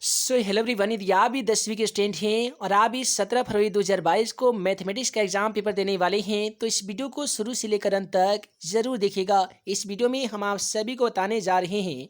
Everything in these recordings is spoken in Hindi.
सो हेलो एवरीवन, यदि आप भी 10वीं के स्टूडेंट हैं और आप भी 17 फरवरी 2022 को मैथमेटिक्स का एग्जाम पेपर देने वाले हैं तो इस वीडियो को शुरू से लेकर अंत तक जरूर देखिएगा। इस वीडियो में हम आप सभी को बताने जा रहे हैं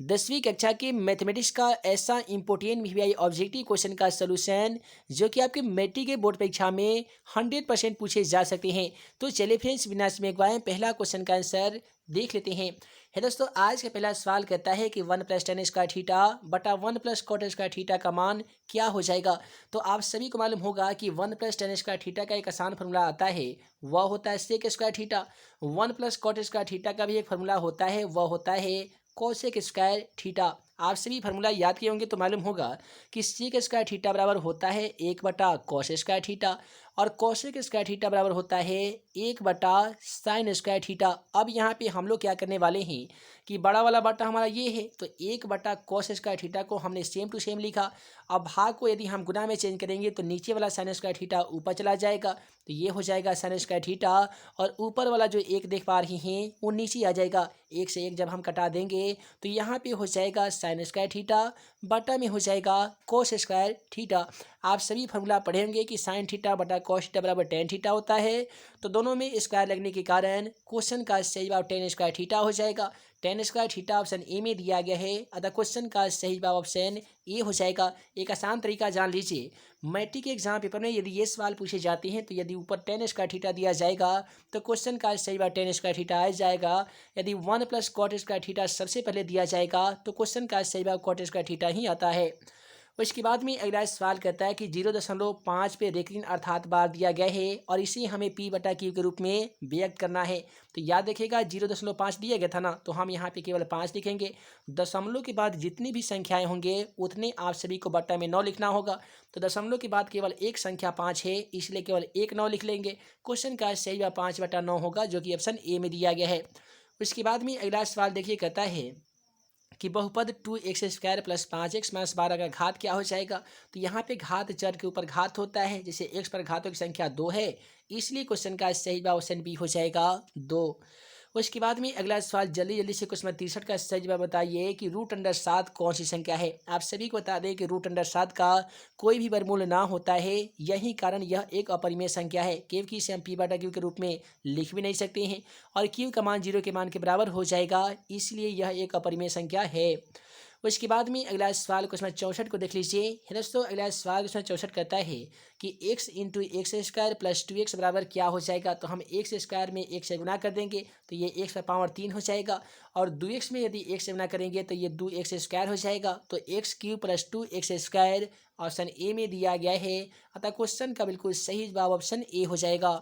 10वीं कक्षा के मैथमेटिक्स का ऐसा इंपॉर्टेंट वीवीआई ऑब्जेक्टिव क्वेश्चन का सलूशन जो कि आपके मैट्रिक के बोर्ड परीक्षा में 100% पूछे जा सकते हैं। तो चलिए फ्रेंड्स, बिना समय गवाए पहला क्वेश्चन का आंसर देख लेते हैं। है दोस्तों, आज का पहला सवाल कहता है कि 1 + tan स्क्वायर थीटा बटा 1 + cot स्क्वायर थीटा का मान क्या हो जाएगा। तो आप सभी को मालूम होगा कि 1 + tan स्क्वायर थीटा का एक आसान फार्मूला आता है, वह होता है sec square theta. 1 + cot square theta का भी एक फार्मूला होता है, वह होता है कोसेक स्क्वायर थीटा। आप सभी फार्मूला याद किए होंगे तो मालूम होगा कि सेक स्क्वायर थीटा बराबर होता है 1/cos स्क्वायर थीटा और कोसेक स्क्वायर थीटा बराबर होता है 1/sin स्क्वायर थीटा। अब यहाँ पे हम लोग क्या करने वाले हैं कि बड़ा वाला बटा हमारा ये है, तो 1/cos स्क्वायर थीटा को हमने सेम टू सेम लिखा। अब भाग को यदि हम गुना में चेंज करेंगे तो नीचे वाला sin स्क्वायर थीटा ऊपर चला जाएगा, तो ये हो जाएगा sin स्क्वायर थीटा और ऊपर वाला जो एक देख पा रहे हैं वो नीचे आ जाएगा। एक से एक जब हम कटा देंगे तो यहाँ पे हो जाएगा sin स्क्वायर थीटा बटा में हो जाएगा cos स्क्वायर थीटा। आप सभी फार्मूला पढ़े होंगे कि sin थीटा बटा cos थीटा बराबर tan थीटा होता है, तो दोनों में स्क्वायर लगने के कारण क्वेश्चन का सही जवाब tan स्क्वायर थीटा हो जाएगा। tan square theta option A में दिया गया है, अतः क्वेश्चन का सही जवाब ऑप्शन ए हो जाएगा। एक आसान तरीका जान लीजिए, मैट्रिक के एग्जाम पेपर में यदि ये सवाल पूछे जाते हैं तो यदि ऊपर tan स्क्वायर थीटा दिया जाएगा तो क्वेश्चन का सही जवाब tan स्क्वायर थीटा आ जाएगा। यदि 1 + cot स्क्वायर थीटा सबसे पहले दिया जाएगा तो क्वेश्चन का सही जवाब cot स्क्वायर थीटा ही आता है। उसके बाद में अगला सवाल कहता है कि 0.5 पे रेखिन अर्थात बार दिया गया है और इसे हमें P/Q के रूप में व्यक्त करना है। तो याद रखिएगा 0.5 दिया गया था ना, तो हम यहाँ पे केवल 5 लिखेंगे। दशमलव के बाद जितनी भी संख्याएं होंगे उतने आप सभी को बट्टा में 9 लिखना होगा। तो दशमलव के बाद केवल एक संख्या 5 है, इसलिए केवल एक 9 लिख लेंगे। क्वेश्चन का सही जवाब 5/9 होगा, जो कि ऑप्शन ए में दिया गया है। उसके बाद में अगला सवाल देखिए, कहता है कि बहुपद 2x² + 5x - 12 का घात क्या हो जाएगा। तो यहाँ पे घात चर के ऊपर घात होता है, जैसे x पर घातों की संख्या 2 है, इसलिए क्वेश्चन का सही जवाब ऑप्शन बी हो जाएगा 2। उसके बाद में अगला सवाल जल्दी जल्दी से क्वेश्चन 63 का सही जवाब बताइए कि √7 कौन सी संख्या है। आप सभी को बता दें कि √7 का कोई भी वर्गमूल ना होता है, यही कारण यह एक अपरिमेय संख्या है, क्योंकि इसे हम P/Q के रूप में लिख भी नहीं सकते हैं और Q का मान 0 के मान के बराबर हो जाएगा, इसलिए यह एक अपरिमेय संख्या है। उसके बाद में अगला सवाल क्वेश्चन 64 को देख लीजिए। है दोस्तों, अगला सवाल क्वेश्चन 64 कहता है कि x × x² + 2x बराबर क्या हो जाएगा। तो हम x² में 1 से गुना कर देंगे तो ये x का पावर 3 हो जाएगा और 2x में यदि 1 से गुना करेंगे तो ये 2x² हो जाएगा। तो x³ + 2x² ऑप्शन ए में दिया गया है, अतः क्वेश्चन का बिल्कुल सही जवाब ऑप्शन ए हो जाएगा।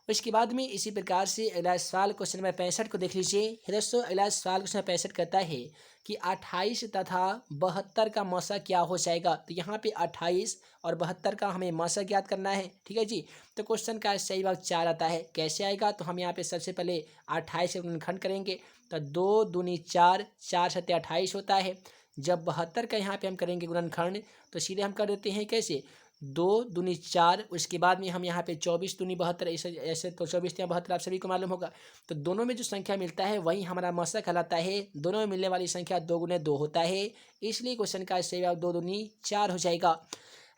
उसके बाद में इसी प्रकार से अगला सवाल क्वेश्चन नंबर 65 को देख लीजिए। दोस्तों, अगला सवाल क्वेश्चन 65 कहता है कि 28 तथा 72 का मौसा क्या हो जाएगा। तो यहाँ पे 28 और 72 का हमें मौसा ज्ञात करना है, ठीक है जी। तो क्वेश्चन का सही जवाब 4 आता है। कैसे आएगा, तो हम यहाँ पे सबसे पहले 28 से गुणनखंड करेंगे तो 2 दूनी 4, 4 × 28 होता है। जब 72 का यहाँ पे हम करेंगे गुणनखंड तो सीधे हम कर देते हैं कैसे, 2 दूनी 4, उसके बाद में हम यहाँ पे 24 दूनी 72, ऐसे ऐसे तो 24 या 72 आप सभी को मालूम होगा। तो दोनों में जो संख्या मिलता है वही हमारा मौसा कहलाता है। दोनों में मिलने वाली संख्या 2 × 2 होता है, इसलिए क्वेश्चन का सही जवाब 2 दूनी 4 हो जाएगा।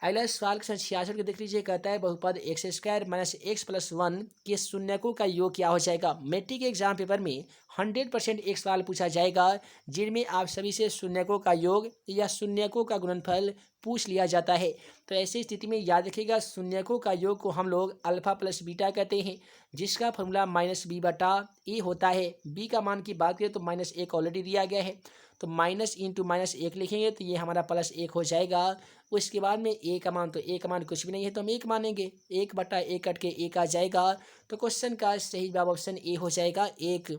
अगला सवाल क्वेश्चन 66 को देख लीजिए। कहता है बहुपद x² - x + 1 के शून्यकों का योग क्या हो जाएगा। मैट्रिक के एग्जाम पेपर में 100% एक सवाल पूछा जाएगा जिनमें आप सभी से शून्यकों का योग या शून्यकों का गुणनफल पूछ लिया जाता है। तो ऐसी स्थिति में याद रखिएगा शून्यकों का योग को हम लोग अल्फा प्लस बीटा कहते हैं, जिसका फॉर्मूला -b/a होता है। b का मान की बात करें तो -1 ऑलरेडी दिया गया है, तो माइनस इंटू -1 लिखेंगे तो ये हमारा +1 हो जाएगा। उसके बाद में a का मान, तो a का मान कुछ भी नहीं है तो हम 1 मानेंगे, 1/1 कट के 1 आ जाएगा। तो क्वेश्चन का सही जवाब ऑप्शन ए हो जाएगा 1।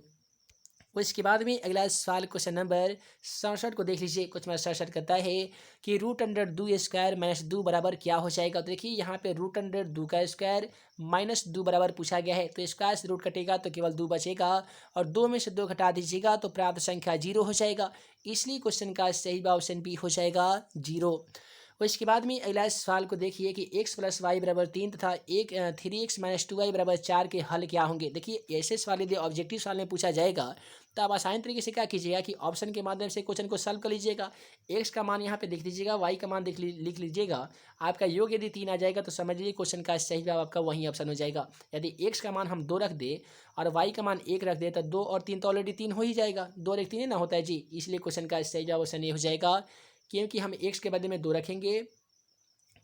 उसके बाद में अगला सवाल क्वेश्चन नंबर 67 को देख लीजिए। क्वेश्चन नंबर 67 कहता है कि √2² - 2 बराबर क्या हो जाएगा। तो देखिए यहाँ पे √2 का स्क्वायर -2 बराबर पूछा गया है, तो स्क्वायर से रूट कटेगा तो केवल 2 बचेगा और 2 में से 2 घटा दीजिएगा तो प्राप्त संख्या 0 हो जाएगा, इसलिए क्वेश्चन का सही जवाब ऑप्शन बी हो जाएगा 0। उसके बाद में अगला सवाल को देखिए कि x + y = 3 तथा 3x - 2y = 4 के हल क्या होंगे। देखिए ऐसे सवाल यदि ऑब्जेक्टिव सवाल में पूछा जाएगा तो आप आसानी तरीके से क्या कीजिएगा कि ऑप्शन के माध्यम से क्वेश्चन को सॉल्व कर लीजिएगा। एक्स का मान यहाँ पे देख लीजिएगा, वाई का मान लिख लीजिएगा। आपका योग यदि 3 आ जाएगा तो समझ लीजिए क्वेश्चन का सही जवाब आपका वही ऑप्शन हो जाएगा। यदि एक्स का मान हम 2 रख दे और वाई का मान 1 रख दे तो 2 और 3 तो ऑलरेडी 3 हो ही जाएगा, 2 और 1 3 ना होता है जी। इसलिए क्वेश्चन का सही जवाब ऑप्शन ये हो जाएगा, क्योंकि हम एक्स के बदले में 2 रखेंगे,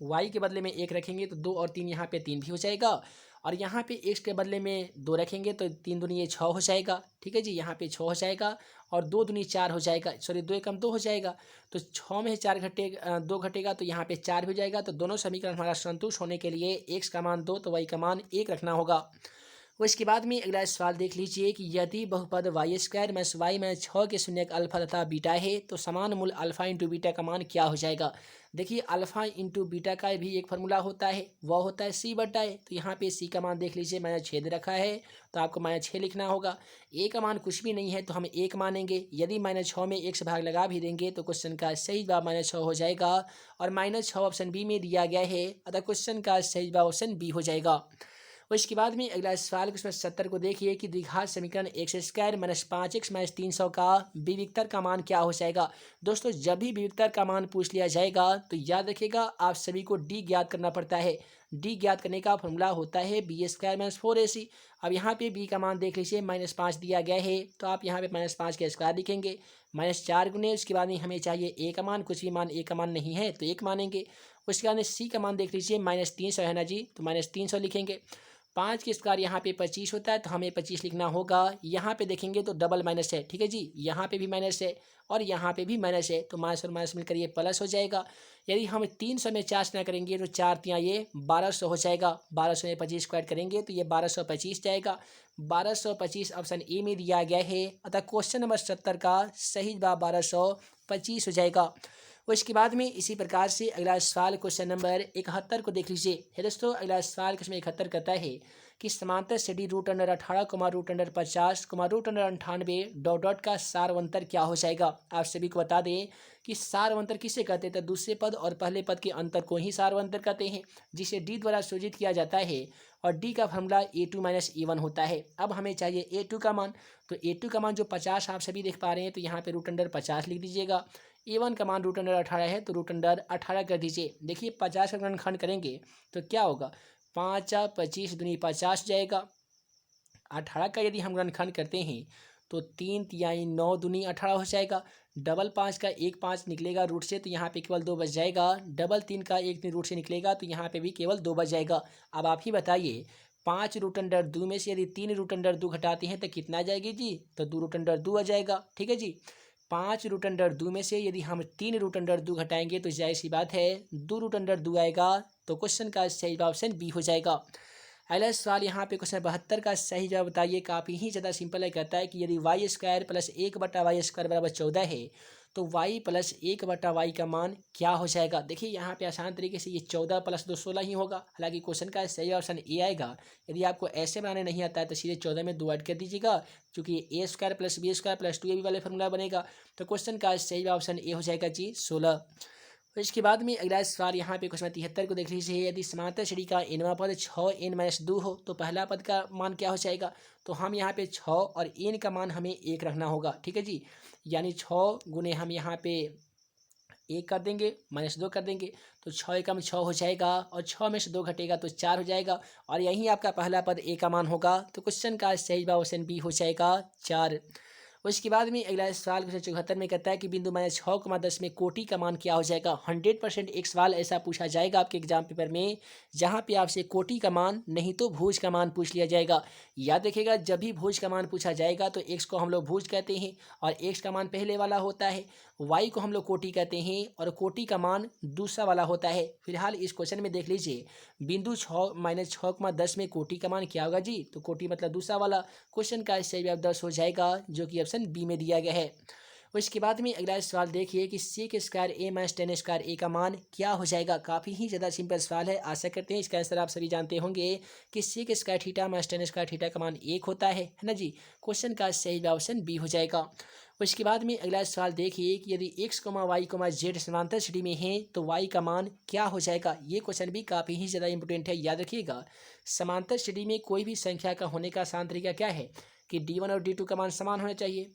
वाई के बदले में 1 रखेंगे तो 2 और 3 यहाँ पे 3 भी हो जाएगा, और यहाँ पे एक्स के बदले में 2 रखेंगे तो 3 दूनी ये 6 हो जाएगा। ठीक है जी, यहाँ पे 6 हो जाएगा और 2 दूनी 4 हो जाएगा, सॉरी 2 एकम 2 हो जाएगा। तो 6 में से 4 2 घटेगा तो यहाँ पे 4 हो जाएगा। तो दोनों समीकरण हमारा संतुष्ट होने के लिए एक्स का मान 2 तो वाई का मान 1 रखना होगा। उसके बाद में अगला सवाल देख लीजिए कि यदि बहुपद Y square minus Y minus 6 के शून्य अल्फा तथा बीटा है तो समान मूल अल्फा इंटू बीटा का मान क्या हो जाएगा। देखिए अल्फा इंटू बीटा का भी एक फार्मूला होता है, वह होता है सी बटा है। तो यहाँ पे सी का मान देख लीजिए माइनस 6 दे रखा है, तो आपको माइनस 6 लिखना होगा। ए का मान कुछ भी नहीं है तो हम 1 मानेंगे। यदि माइनस 6 में 1 से भाग लगा भी देंगे तो क्वेश्चन का सही जवाब माइनस 6 हो जाएगा, और माइनस 6 ऑप्शन बी में दिया गया है, अतः क्वेश्चन का सही जवाब ऑप्शन बी हो जाएगा। उसके बाद में अगला सवाल क्वेश्चन 70 को देखिए कि द्विघात समीकरण x square minus 5x minus 300 का विविक्तर का मान क्या हो जाएगा। दोस्तों जब भी विविक्तर का मान पूछ लिया जाएगा तो याद रखिएगा आप सभी को डी ज्ञात करना पड़ता है। डी ज्ञात करने का फॉर्मूला होता है बी स्क्वायर माइनस 4ac। अब यहाँ पे बी का मान देख लीजिए -5 दिया गया है, तो आप यहाँ पे -5 का स्क्वायर लिखेंगे, -4 गुने उसके बाद में हमें चाहिए ए का मान, कुछ भी मान ए का मान नहीं है तो 1 मानेंगे। उसके बाद में सी का मान देख लीजिए -300 है ना जी, तो -300 लिखेंगे। 5 के स्क्वायर यहाँ पे 25 होता है तो हमें 25 लिखना होगा। यहाँ पे देखेंगे तो डबल माइनस है, ठीक है जी, यहाँ पे भी माइनस है और यहाँ पे भी माइनस है, तो माइनस और माइनस मिलकर ये प्लस हो जाएगा। यदि हम 300 में 4 ना करेंगे तो 4 तियाँ ये 1200 हो जाएगा। 1200 में 25 स्क्वायर करेंगे तो ये 1225 जाएगा। 1225 ऑप्शन ए में दिया गया है, अतः क्वेश्चन नंबर 70 का सही जवाब 1225 हो जाएगा। उसके बाद में इसी प्रकार से अगला सवाल क्वेश्चन नंबर 71 को देख लीजिए। है दोस्तों अगला सवाल क्वेश्चन 71 कहता है कि समांतर CD √18, √50, √98 डॉट डॉट का सारवंतर क्या हो जाएगा। आप सभी को बता दें कि सारवंतर किसे कहते हैं, तो दूसरे पद और पहले पद के अंतर को ही सारवंतर कहते हैं, जिसे डी द्वारा सूचित किया जाता है, और डी का फॉर्मूला a2 - a1 होता है। अब हमें चाहिए a2 का मान, तो a2 का मान जो 50 आप सभी देख पा रहे हैं, तो यहाँ पे √50 लिख दीजिएगा। a1 का मान √18 है तो √18 कर दीजिए। देखिए 50 का गुणनखंड करेंगे तो क्या होगा, 5 25 दूनी 50 जाएगा। 18 का यदि हम गुणनखंड करते हैं तो 3 तिहाई 9 दूनी 18 हो जाएगा। डबल 5 का 1 5 निकलेगा रूट से तो यहाँ पे केवल 2 बच जाएगा। डबल 3 का 1 रूट से निकलेगा तो यहाँ पे भी केवल 2 बच जाएगा। अब आप ही बताइए 5 √2 में से यदि 3 √2 घटाते हैं तो कितना आ जाएगी जी, तो 2 √2 आ जाएगा। ठीक है जी, 5 √2 में से यदि हम 3 √2 घटाएंगे तो जाहिर सी बात है 2 √2 आएगा, तो क्वेश्चन का सही जवाब ऑप्शन बी हो जाएगा। अगला सवाल यहाँ पे क्वेश्चन 72 का सही जवाब बताइए। काफ़ी ही ज़्यादा सिंपल है, कहता है कि यदि Y square plus 1/y square बराबर 14 है तो y प्लस 1/y का मान क्या हो जाएगा। देखिए यहाँ पे आसान तरीके से ये 14 + 2 16 ही होगा। हालांकि क्वेश्चन का सही ऑप्शन ए आएगा। यदि आपको ऐसे बनाने नहीं आता है तो सीधे 14 में 2 ऐड कर दीजिएगा, क्योंकि a² + b² + 2ab वाले फॉर्मूला बनेगा। तो क्वेश्चन का सही ऑप्शन ए हो जाएगा जी 16। और इसके बाद में अगला सवाल यहाँ पे क्वेश्चन 73 को देख लीजिए। यदि समांतर श्रेणी का nवां पद 6n - 2 हो तो पहला पद का मान क्या हो जाएगा। तो हम यहाँ पे 6 और n का मान हमें 1 रखना होगा। ठीक है जी, यानी 6 गुने हम यहाँ पे 1 कर देंगे, -2 कर देंगे तो 6 एकम 6 हो जाएगा, और 6 में से 2 घटेगा तो 4 हो जाएगा, और यहीं आपका पहला पद a का मान होगा। तो क्वेश्चन का सही जवाब ऑप्शन बी हो जाएगा 4। उसके बाद में अगला सवाल क्वेश्चन 74 में कहता है कि बिंदु -6,10 में कोटि का मान क्या हो जाएगा। 100% एक सवाल ऐसा पूछा जाएगा आपके एग्जाम पेपर में जहां पे आपसे कोटि का मान नहीं तो भुज का मान पूछ लिया जाएगा। याद रखिएगा जब भी भुज का मान पूछा जाएगा तो एक्स को हम लोग भुज कहते हैं और एक्स का मान पहले वाला होता है, वाई को हम लोग कोटि कहते हैं और कोटि का मान दूसरा वाला होता है। फिलहाल इस क्वेश्चन में देख लीजिए बिंदु 6-6,10 में कोटि का मान क्या होगा जी, तो कोटि मतलब दूसरा वाला। क्वेश्चन का सही जवाब 10 हो जाएगा, जो कि ऑप्शन बी में दिया गया है। उसके बाद में अगला सवाल देखिए कि sec² a - tan² a का मान क्या हो जाएगा। काफ़ी ही ज़्यादा सिंपल सवाल है, आशा करते हैं इसका आंसर आप सभी जानते होंगे कि sec² θ - tan² θ का मान 1 होता है ना जी। क्वेश्चन का सही जवाब ऑप्शन बी हो जाएगा। उसके बाद में अगला सवाल देखिए कि यदि x, y, z समांतर श्रेणी में है तो y का मान क्या हो जाएगा। ये क्वेश्चन भी काफ़ी ही ज़्यादा इंपॉर्टेंट है, याद रखिएगा। समांतर श्रेणी में कोई भी संख्या का होने का आसान तरीका क्या है कि d1 और d2 का मान समान होना चाहिए,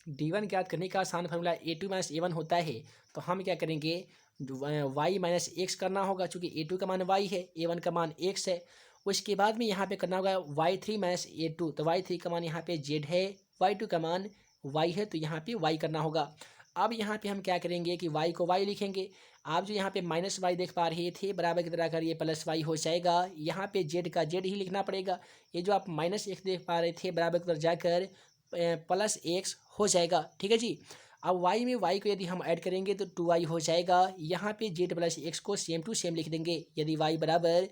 D1 ज्ञात करने का आसान फार्मूला A2 माइनस A1 होता है। तो हम क्या करेंगे, y माइनस एक्स करना होगा, चूँकि A2 का मान y है, A1 का मान x है। उसके बाद में यहाँ पे करना होगा y3 माइनस A2, तो y3 का मान यहाँ पे z है, y2 का मान y है, तो यहाँ पे y करना होगा। अब यहाँ पे हम क्या करेंगे कि y को y लिखेंगे। आप जो यहाँ पे माइनस वाई देख पा रहे थे, बराबर की तरह करिए प्लस वाई हो जाएगा। यहाँ पे जेड का जेड ही लिखना पड़ेगा। ये जो आप माइनस एक्स देख पा रहे थे, बराबर की तरफ जाकर प्लस एक्स हो जाएगा। ठीक है जी। अब y में y को यदि हम ऐड करेंगे तो 2y हो जाएगा। यहाँ पे z प्लस एक्स को सेम टू सेम लिख देंगे। यदि y बराबर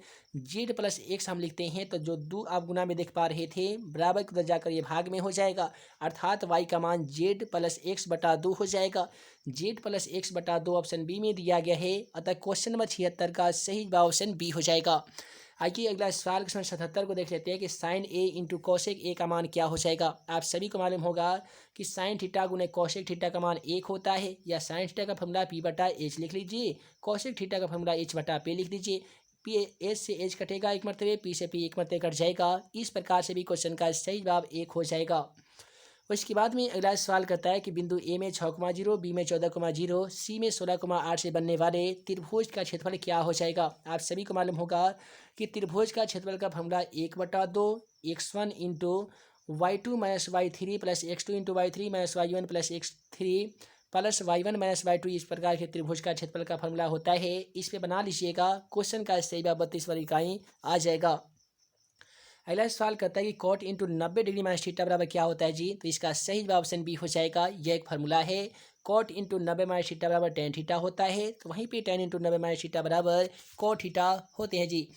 z प्लस एक्स हम लिखते हैं तो जो 2 आप गुना में देख पा रहे थे, बराबर की तरफ जाकर ये भाग में हो जाएगा, अर्थात y का मान z प्लस एक्स बटा 2 हो जाएगा। z प्लस एक्स बटा 2 ऑप्शन बी में दिया गया है, अतः क्वेश्चन नंबर 76 का सही जवाब ऑप्शन बी हो जाएगा। आइए अगला सवाल क्वेश्चन 77 को देख लेते हैं कि साइन ए इंटू कौशिक ए का मान क्या हो जाएगा। आप सभी को मालूम होगा कि साइन थीटा गुने कौशिक थीटा का मान 1 होता है, या साइन थीटा का फॉर्मूला पी बटा एच लिख लीजिए, कौशिक थीटा का फॉर्मूला एच बटा पे लिख दीजिए। पी एच से एच कटेगा एक मरतबे, पी से पी एक मरतबे कट जाएगा। इस प्रकार से भी क्वेश्चन का सही जवाब 1 हो जाएगा। उसके बाद में अगला सवाल करता है कि बिंदु ए में 6,0, बी में 14,0, सी में 16,8 से बनने वाले त्रिभुज का क्षेत्रफल क्या हो जाएगा। आप सभी को मालूम होगा कि त्रिभुज का क्षेत्रफल का formula 1/2 x1 into y2 minus y3 plus x2 into y3 minus y1 plus x3 plus y1 minus y2, इस प्रकार के त्रिभुज का क्षेत्रफल का फॉर्मूला होता है। इस पे बना लीजिएगा, क्वेश्चन का सही जवाब 32 वाली इकाई आ जाएगा। अगला सवाल कहता है कि cot into 90 degree minus theta बराबर क्या होता है जी। तो इसका सही जवाब ऑप्शन बी हो जाएगा। यह एक फार्मूला है, कॉट इंटू 90 माइनस थीटा बराबर टेन थीटा होता है। तो वहीं पे टेन इंटू 90 माइनस थीटा बराबर कॉट थीटा होते हैं जी।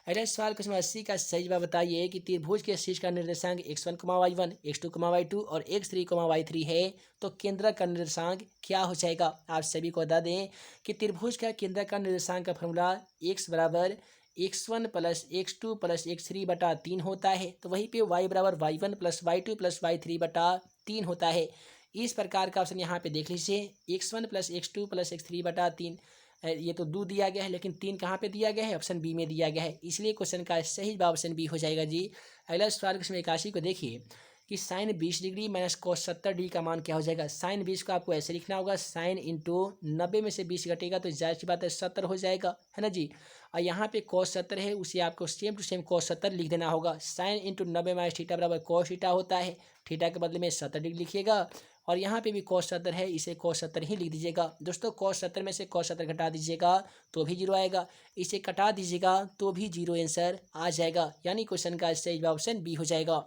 अगला सवाल क्वेश्चन 80 का सही जवाब बताइए कि त्रिभुज के शीर्ष का निर्देशांक x1, y1, x2, y2 और x3, y3 है, तो केंद्रक का निर्देशांक क्या हो जाएगा। आप सभी को बता दें कि त्रिभुज का केंद्रक का निर्देशांक का फॉर्मूला x बराबर x1 plus x2 plus x3 बटा 3 होता है। तो वहीं पे y बराबर y1 plus y2 plus y3 बटा 3 होता है। इस प्रकार का ऑप्शन यहाँ पे देख लीजिए, x1 plus x2 plus x3 बटा 3, ये तो 2 दिया गया है, लेकिन 3 कहाँ पे दिया गया है, ऑप्शन बी में दिया गया है। इसलिए क्वेश्चन का सही जवाब ऑप्शन बी हो जाएगा जी। अगला सवाल क्वेश्चन 81 को देखिए कि sine 20 degree minus cos 70 degree का मान क्या हो जाएगा। साइन 20 को आपको ऐसे लिखना होगा, साइन इंटू 90 में से 20 घटेगा तो जाहिर सी बात है 70 हो जाएगा, है ना जी। और यहाँ पे कॉस 70 है, उसे आपको सेम टू सेम कॉस 70 लिख देना होगा। साइन इंटू 90 माइनस थीटा बराबर कॉस थीटा होता है, थीटा के बदले में 70 डिग्री लिखिएगा। और यहाँ पे भी कॉस 70 है, इसे कॉस 70 ही लिख दीजिएगा। दोस्तों कॉस 70 में से कॉस 70 घटा दीजिएगा तो भी जीरो आएगा, इसे कटा दीजिएगा तो भी जीरो आंसर आ जाएगा, यानी क्वेश्चन का सही जवाब ऑप्शन बी हो जाएगा।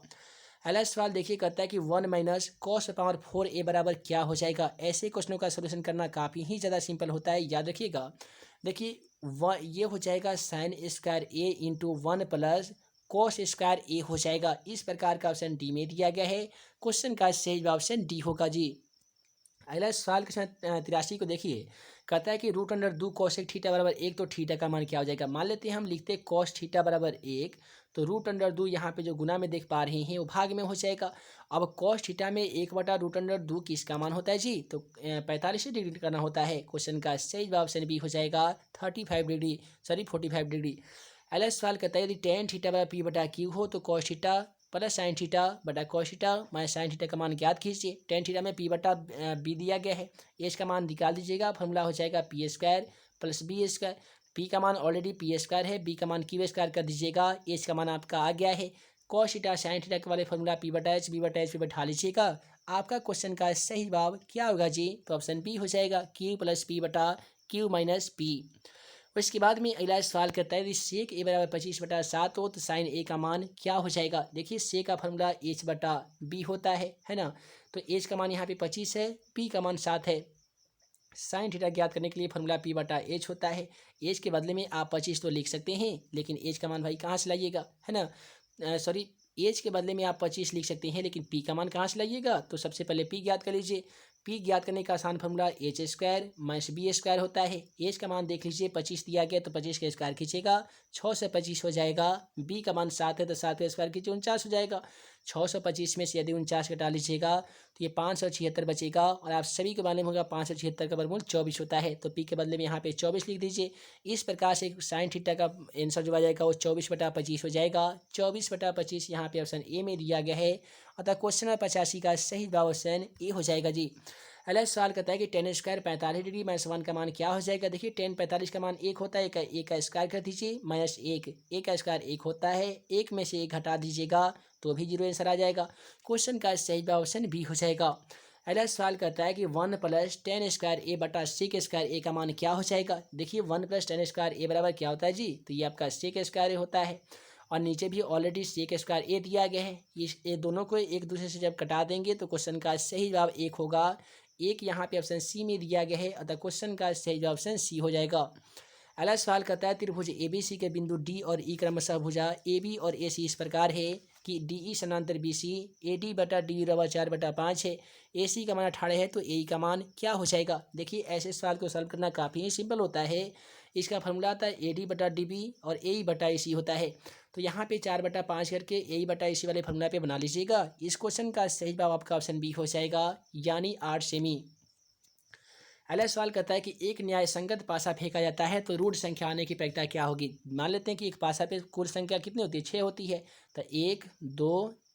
अगला सवाल देखिए, कहता है कि 1 माइनस कॉस पावर 4a बराबर क्या हो जाएगा। ऐसे क्वेश्चनों का सोल्यूशन करना काफ़ी ही ज़्यादा सिंपल होता है, याद रखिएगा। देखिए ये हो जाएगा साइन स्क्वायर ए इंटू 1 प्लस कॉस स्क्वायर ए हो जाएगा। इस प्रकार का ऑप्शन डी में दिया गया है, क्वेश्चन का सही जवाब ऑप्शन डी होगा जी। अगला सवाल क्वेश्चन 83 को देखिए, कहता है कि रूट अंडर 2 कॉसेक थीटा बराबर 1, तो थीटा का मान क्या हो जाएगा। मान लेते हैं हम लिखते हैं कॉस थीटा बराबर 1, तो रूट अंडर 2 यहाँ पे जो गुना में देख पा रहे हैं वो भाग में हो जाएगा। अब कॉस थीटा में 1 बटा रूट अंडर 2 किसका मान होता है जी, तो 45 डिग्री करना होता है। क्वेश्चन का सही जवाब ऑप्शन बी हो जाएगा 45 डिग्री। अगला सवाल कहता है यदि टेन थीटा बराबर पी बटा क्यू हो तो cos theta plus sine theta बटा cos theta minus sine theta का मान ज्ञात कीजिए। टेन थीटा में पी बटा बी दिया गया है, एच का मान निकाल दीजिएगा। फॉर्मूला हो जाएगा P square plus B square. P का मान ऑलरेडी पी स्क्वायर है, बी का मान क्यू स्क्वायर कर दीजिएगा, एच का मान आपका आ गया है। कॉस थीटा साइन थीटा के वाले फॉर्मूला पी बटा एच पे बैठा लीजिएगा। आपका क्वेश्चन का सही जवाब क्या होगा जी, तो ऑप्शन बी हो जाएगा क्यू प्लस पी बटा क्यू माइनस पी। उसके बाद में अगला सवाल करता है यदि सेक ए बराबर 25/7 हो तो साइन ए का मान क्या हो जाएगा। देखिए सेक का फॉर्मूला एच बटा बी होता है ना। तो एच का मान यहाँ पे 25 है, पी का मान 7 है। साइन थीटा ज्ञात करने के लिए फॉर्मूला पी बटा एच होता है। एच के बदले में आप 25 तो लिख सकते हैं, लेकिन एच का मान भाई कहाँ से लाइएगा, है ना। सॉरी, एच के बदले में आप 25 लिख सकते हैं, लेकिन पी का मान कहाँ से लाइएगा। तो सबसे पहले पी ज्ञात कर लीजिए। पी ज्ञात करने का आसान formula H square minus B square होता है। एच का मान देख लीजिए 25 दिया गया, तो 25 का स्क्वायर खींचेगा, 6 से 25 हो जाएगा। बी का मान 7 है, तो 7 का स्क्वायर खींचे 49 हो जाएगा। 625 में से यदि 49 घटा लीजिएगा तो ये 576 बचेगा। और आप सभी को मालूम होगा 576 का वर्गमूल 24 होता है, तो पी के बदले में यहाँ पे 24 लिख दीजिए। इस प्रकार से साइन थीटा का आंसर जो आ जाएगा वो 24/25 हो जाएगा। 24/25 यहाँ पे ऑप्शन ए में दिया गया है, अतः क्वेश्चन नंबर 85 का सही जवाब ऑप्शन ए हो जाएगा जी। अगला सवाल कहता है कि टेन स्क्वायर 45 डिग्री माइनस 1 का मान क्या हो जाएगा। देखिए 10 45 का मान 1 होता है, एक का स्क्वायर कर दीजिए माइनस 1, एक का स्क्वायर 1 होता है, एक में से 1 हटा दीजिएगा तो भी 0 आंसर आ जाएगा। क्वेश्चन का सही जवाब ऑप्शन बी हो जाएगा। अगला सवाल करता है कि 1 + 10 स्क्वायर ए बटा सेक स्क्वायर ए का मान क्या हो जाएगा। देखिए 1 + 10 स्क्वायर ए बराबर क्या होता है जी, तो ये आपका सेक स्क्वायर होता है और नीचे भी ऑलरेडी सेक स्क्वायर ए दिया गया है। ये दोनों को एक दूसरे से जब कटा देंगे तो क्वेश्चन का सही जवाब 1 होगा। एक यहाँ पे ऑप्शन सी में दिया गया है, अतः क्वेश्चन का सही जवाब ऑप्शन सी हो जाएगा। अगला सवाल करता है त्रिभुज एबीसी के बिंदु डी और ई क्रमशः भुजा ए बी और ए सी इस प्रकार है कि डी ई समांतर बी सी ए डी बटा डी रवा 4/5 है, ए सी का मान 18 है, तो ए का मान क्या हो जाएगा। देखिए ऐसे सवाल को सॉल्व करना काफ़ी ही सिंपल होता है। इसका फॉर्मूला आता है ए डी बटा डी बी और ए ई बटा ए सी होता है, तो यहाँ पे 4/5 करके ए ई बटा ए सी वाले फॉर्मूला पे बना लीजिएगा। इस क्वेश्चन का सही जवाब आपका ऑप्शन बी हो जाएगा, यानी 8 सेमी। अगला सवाल कहता है कि एक न्याय संगत पासा फेंका जाता है तो रूढ़ संख्या आने की प्रक्रिया क्या होगी। मान लेते हैं कि एक पासा पे कुल संख्या कितनी होती है, 6 होती है, तो 1 2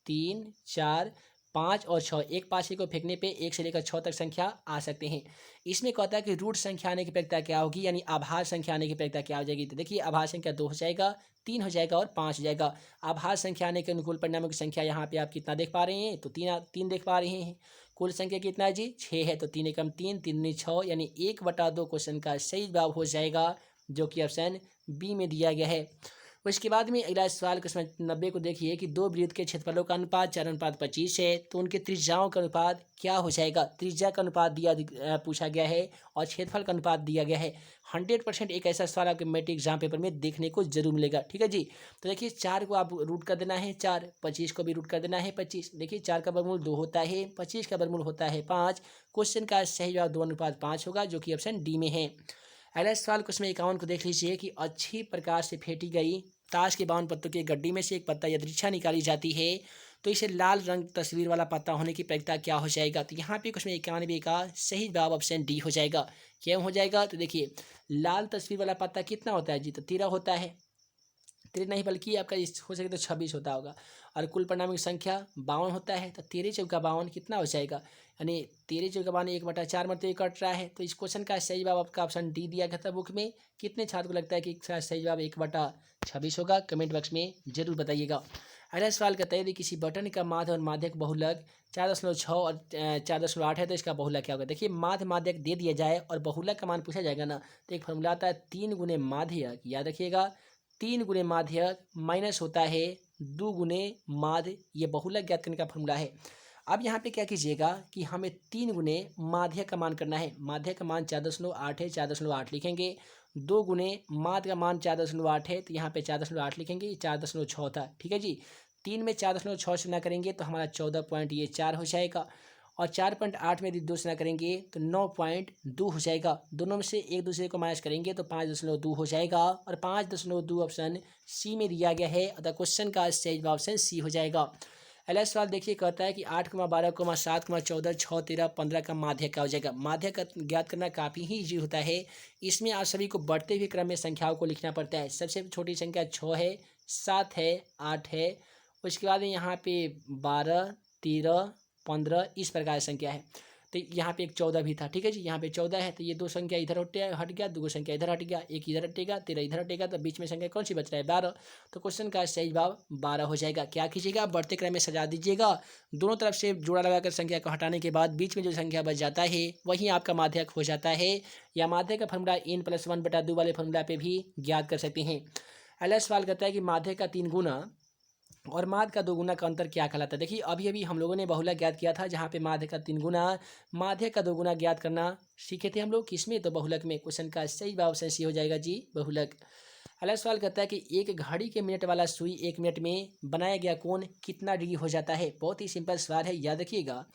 3 4 5 और 6, एक पासे को फेंकने पे 1 से लेकर 6 तक संख्या आ सकते हैं। इसमें कहता है कि रूढ़ संख्या आने की प्रक्रिया क्या होगी, यानी आभाज्य संख्या आने की प्रक्रिया क्या हो जाएगी। तो देखिए आभाज्य संख्या 2 हो जाएगा, 3 हो जाएगा और 5 हो जाएगा। आभाज्य संख्या आने के अनुकूल परिणामों की संख्या यहाँ पे आप कितना देख पा रहे हैं, तो 3 देख पा रहे हैं। कुल संख्या कितना है जी, 6 है, तो 3 एकम 3 3 दूनी 6, यानी 1/2 क्वेश्चन का सही जवाब हो जाएगा, जो कि ऑप्शन बी में दिया गया है। उसके बाद में अगला सवाल क्वेश्चन 90 को देखिए कि दो वृत्त के क्षेत्रफलों का अनुपात 4:25 है, तो उनके त्रिज्याओं का अनुपात क्या हो जाएगा। त्रिज्या का अनुपात पूछा गया है और क्षेत्रफल का अनुपात दिया गया है। 100% एक ऐसा सवाल आपके मैट्रिक एग्जाम पेपर में देखने को जरूर मिलेगा, ठीक है जी। तो देखिए 4 को आप रूट कर देना है 4, 25 को भी रूट कर देना है 25। देखिए 4 का वर्गमूल 2 होता है, 25 का वर्गमूल होता है 5। क्वेश्चन का सही जवाब 2:5 होगा, जो कि ऑप्शन डी में है। अगला सवाल क्वेश्चन 51 को देख लीजिए कि अच्छी प्रकार से फेंटी गई ताश के 52 पत्तों की गड्डी में से एक पत्ता यदृच्छा निकाली जाती है, तो इसे लाल रंग तस्वीर वाला पत्ता होने की प्रक्रिया क्या हो जाएगा। तो यहाँ पे क्वेश्चन 91 का सही जवाब ऑप्शन डी हो जाएगा। क्यों हो जाएगा, तो देखिए लाल तस्वीर वाला पत्ता कितना होता है जी, तो 13 होता है। 13 नहीं बल्कि आपका हो सके तो 26 होता होगा, और कुल परिणामों की संख्या 52 होता है, तो 13 चौका 52 कितना हो जाएगा, यानी 13 चौका 52 1/4 मतलब कट रहा है। तो इस क्वेश्चन का सही जवाब आपका ऑप्शन डी दिया गया था बुक में। कितने छात्र को लगता है कि इसका सही जवाब 1/26 होगा, कमेंट बॉक्स में जरूर बताइएगा। अगला सवाल कहता है यदि किसी बटन का माध्य और माध्यक बहुलक 4.6 और 4.8 है तो इसका बहुलक क्या होगा। देखिए माध्य माध्यक दे दिया जाए और बहुलक का मान पूछा जाएगा ना, तो एक फॉर्मूला आता है 3 गुने माध्यक, याद रखिएगा 3 गुने माध्यक माइनस होता है 2 गुने माध्य, ये बहुलक ज्ञात करने का फॉर्मूला है। अब यहाँ पे क्या कीजिएगा कि हमें 3 गुने माध्यक का मान करना है। माध्यक का मान 4.8 है, 4.8 लिखेंगे। 2 गुने माध्य का मान 4.8 है, तो यहाँ पे 4.8 लिखेंगे, 4.6 था, ठीक है जी। 3 में 4.6 से ना करेंगे तो हमारा 14.4 हो जाएगा, और 4.8 में यदि 2 से ना करेंगे तो 9.2 हो जाएगा। दोनों में से एक दूसरे को माइनस करेंगे तो 5.2 हो जाएगा, और 5.2 ऑप्शन सी में दिया गया है, अतः क्वेश्चन का सही जवाब ऑप्शन सी हो जाएगा। अगला सवाल देखिए कहता है कि 8, 12, 7, 14, 6, 13, 15 का माध्यक क्या हो जाएगा। माध्यक ज्ञात करना काफ़ी ही ईजी होता है। इसमें आप सभी को बढ़ते हुए क्रम में संख्याओं को लिखना पड़ता है। सबसे छोटी संख्या 6 है, 7 है, 8 है, उसके बाद यहाँ पे 12, 13, 15 इस प्रकार की संख्या है। तो यहाँ पे एक 14 भी था, ठीक है जी। यहाँ पे 14 है, तो ये 2 संख्या इधर हट गया, 2 संख्या इधर हट गया, एक इधर हटेगा, 13 इधर हटेगा, तो बीच में संख्या कौन सी बच रहा है 12। तो क्वेश्चन का सही जवाब 12 हो जाएगा। क्या कीजिएगा, बढ़ते क्रम में सजा दीजिएगा, दोनों तरफ से जोड़ा लगाकर संख्या को हटाने के बाद बीच में जो संख्या बच जाता है वही आपका माध्यक हो जाता है। या माध्यक का फॉर्मूला n+1/2 वाले फॉर्मूला पे भी ज्ञात कर सकते हैं। अगला सवाल कहता है कि माध्यक का 3 गुना और माध्य का 2 गुना का अंतर क्या कहलाता है। देखिए अभी अभी हम लोगों ने बहुलक ज्ञात किया था, जहाँ पे माध्य का 3 गुना माध्य का 2 गुना ज्ञात करना सीखे थे हम लोग, किसमें, तो बहुलक में। क्वेश्चन का सही जवाब ऑप्शन सी हो जाएगा जी, बहुलक। अगला सवाल कहता है कि एक घड़ी के मिनट वाला सुई 1 मिनट में बनाया गया कोण कितना डिग्री हो जाता है। बहुत ही सिंपल सवाल है, याद रखिएगा।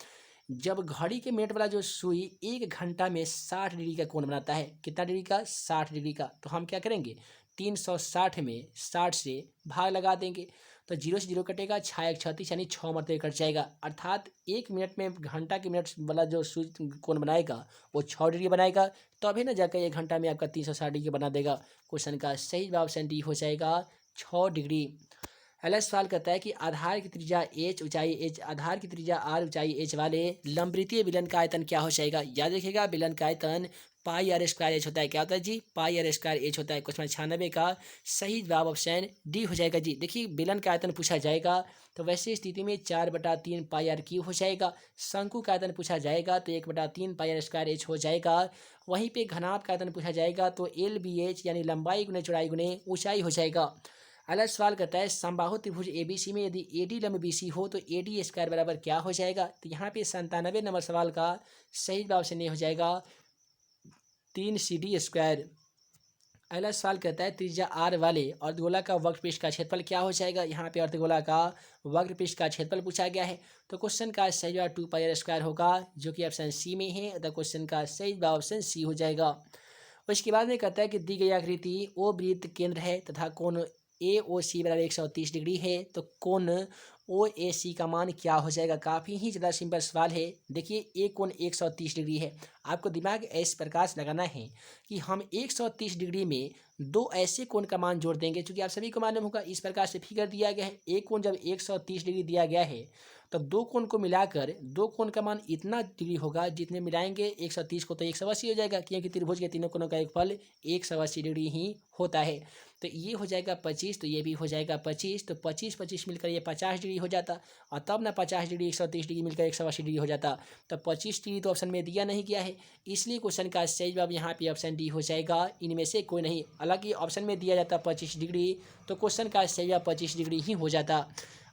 जब घड़ी के मिनट वाला जो सुई 1 घंटा में 60 डिग्री का कोण बनाता है, कितना डिग्री का, 60 डिग्री का, तो हम क्या करेंगे 360 में 60 से भाग लगा देंगे। तो 0 से 0 कटेगा, 6 एक 36 यानी 6 मरतबे कट जाएगा। अर्थात 1 मिनट में घंटा के मिनट वाला जो सूर्य कोण बनाएगा वो 6 डिग्री बनाएगा, तभी ना जाकर 1 घंटा में आपका 360 डिग्री बना देगा। क्वेश्चन का सही जवाब ऑप्शन डी हो जाएगा 6 डिग्री। अगला सवाल कहता है कि आधार की त्रिज्या h, ऊंचाई h, आधार की त्रिज्या r, ऊंचाई h वाले लंबवृत्तीय विलन का आयतन क्या हो जाएगा। याद रखिएगा विलन का आयतन पाई आर स्क्वायर एच होता है। क्या होता है जी? पाई आर स्क्वायर एच होता है। क्वेश्चन 96 का सही जवाब ऑप्शन डी हो जाएगा जी। देखिए विलन का आयतन पूछा जाएगा तो वैसे स्थिति में 4/3 पाई आर क्यूब हो जाएगा। शंकु का आयतन पूछा जाएगा तो 1/3 पाई आर स्क्वायर एच हो जाएगा। वहीं पे घनाभ का आयतन पूछा जाएगा तो एल बी एच यानी लंबाई गुने चौड़ाई गुने ऊंचाई हो जाएगा। अगला सवाल कहता है समबाहु त्रिभुज एबीसी में यदि एडी लंब बीसी हो तो एडी स्क्वायर बराबर क्या हो जाएगा। तो यहाँ पे 97 नंबर सवाल का सही जवाब से नहीं हो जाएगा 3CD स्क्वायर। अगला सवाल कहता है त्रिज्या आर वाले अर्धगोला का वक्रपृष्ठ का क्षेत्रफल क्या हो जाएगा। यहाँ पे अर्धगोला का वक्रपृष्ठ का क्षेत्रफल पूछा गया है तो क्वेश्चन का सही जवाब 2 पाई आर स्क्वायर होगा जो कि ऑप्शन सी में है। तो क्वेश्चन का सही जवाब ऑप्शन सी हो जाएगा। उसके बाद में कहता है कि दी गई आकृति ओ वृत्त केंद्र है तथा कोण ए ओ सी बराबर 130 डिग्री है तो कोण ओ ए सी का मान क्या हो जाएगा। काफ़ी ही ज़्यादा सिंपल सवाल है। देखिए एक कोण 130 डिग्री है। आपको दिमाग इस प्रकार से लगाना है कि हम 130 डिग्री में दो ऐसे कोण का मान जोड़ देंगे। क्योंकि आप सभी को मालूम होगा इस प्रकार से फिगर दिया गया है। एक कोण जब 130 डिग्री दिया गया है तो दो कोण को मिलाकर दो कोण का मान इतना डिग्री होगा जितने मिलाएंगे 130 को तो 180 हो जाएगा, क्योंकि त्रिभुज के तीनों कोणों का एक फल 180 डिग्री ही होता है। तो ये हो जाएगा 25, तो ये भी हो जाएगा 25, तो 25 मिलकर ये 50 डिग्री हो जाता और तब ना 50 डिग्री 130 डिग्री मिलकर 180 डिग्री हो जाता। तो 25 डिग्री तो ऑप्शन में दिया नहीं गया है, इसलिए क्वेश्चन का सही जवाब यहाँ पे ऑप्शन डी हो जाएगा, इनमें से कोई नहीं। हालांकि ऑप्शन में दिया जाता 25 डिग्री तो क्वेश्चन का सही जवाब 25 डिग्री ही हो जाता।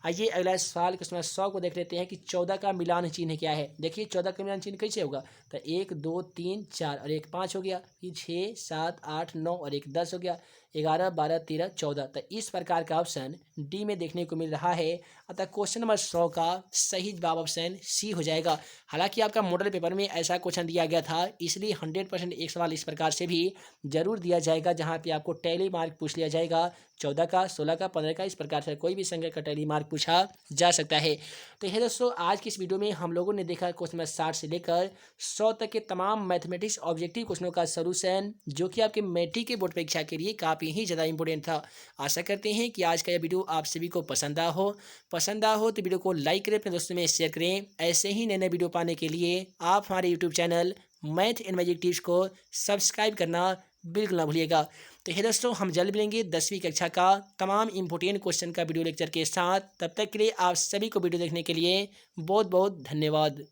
आइए अगला सवाल क्वेश्चन 100 को देख लेते हैं कि 14 का मिलान चिन्ह क्या है। देखिए 14 का मिलान चिन्ह कैसे होगा। तो 1 2 3 4 और 1 5 हो गया, फिर 6 7 8 9 और 1 10 हो गया, 11 12 13 14। तो इस प्रकार का ऑप्शन डी में देखने को मिल रहा है। अतः क्वेश्चन नंबर 100 का सही जवाब ऑप्शन सी हो जाएगा। हालांकि आपका मॉडल पेपर में ऐसा क्वेश्चन दिया गया था, इसलिए 100% एक सवाल इस प्रकार से भी जरूर दिया जाएगा जहाँ पे आपको टैली मार्क पूछ लिया जाएगा। 14 का 16 का 15 का इस प्रकार से कोई भी संख्या का टैली मार्क पूछा जा सकता है। तो ये दोस्तों आज की इस वीडियो में हम लोगों ने देखा क्वेश्चन नंबर 60 से लेकर 100 तक के तमाम मैथमेटिक्स ऑब्जेक्टिव क्वेश्चनों का सॉल्यूशन, जो कि आपके मैट्रिक के बोर्ड परीक्षा के लिए काफ़ी ही ज़्यादा इंपॉर्टेंट था। आशा करते हैं कि आज का यह वीडियो आप सभी को पसंद आया हो तो वीडियो को लाइक करें, अपने दोस्तों में शेयर करें। ऐसे ही नए नए वीडियो पाने के लिए आप हमारे YouTube channel math and magic tips को सब्सक्राइब करना बिल्कुल ना भूलिएगा। तो हे दोस्तों हम जल्द मिलेंगे 10वीं कक्षा का तमाम इंपॉर्टेंट क्वेश्चन का वीडियो लेक्चर के साथ। तब तक के लिए आप सभी को वीडियो देखने के लिए बहुत बहुत धन्यवाद।